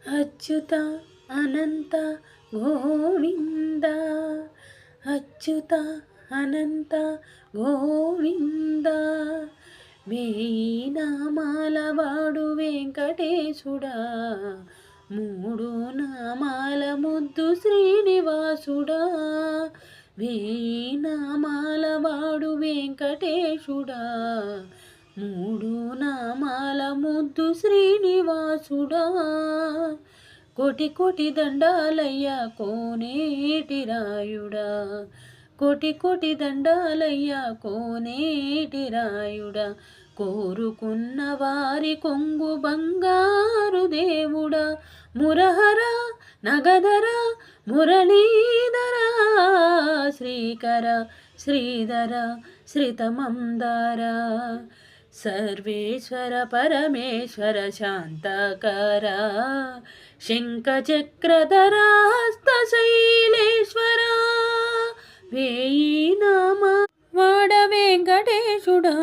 అచ్యుత అనంత గోవింద, అచ్యుత అనంత గోవింద. వేయి నామాల వాడు వెంకటేశుడా, మూడు నామాల ముద్దు శ్రీనివాసుడా. వేయి నామాల వాడు వెంకటేశుడా, మూడు నామాల ముద్దు శ్రీనివాసుడా. కోటి కోటి దండాలయ్యా కోనేటి రాయుడా, కోటి కోటి దండాలయ్యా కోనేటి రాయుడా. కోరుకున్న వారి కొంగు బంగారు దేవుడా, మురహర నగధర మురళీధర, శ్రీకర శ్రీధర శ్రితమందార. సర్వేశ్వర పరమేశ్వర శాంతకర, శంఖచక్రధర హస్తశైలేశ్వర. వేయి నామ వాడ వెంకటేశుడా,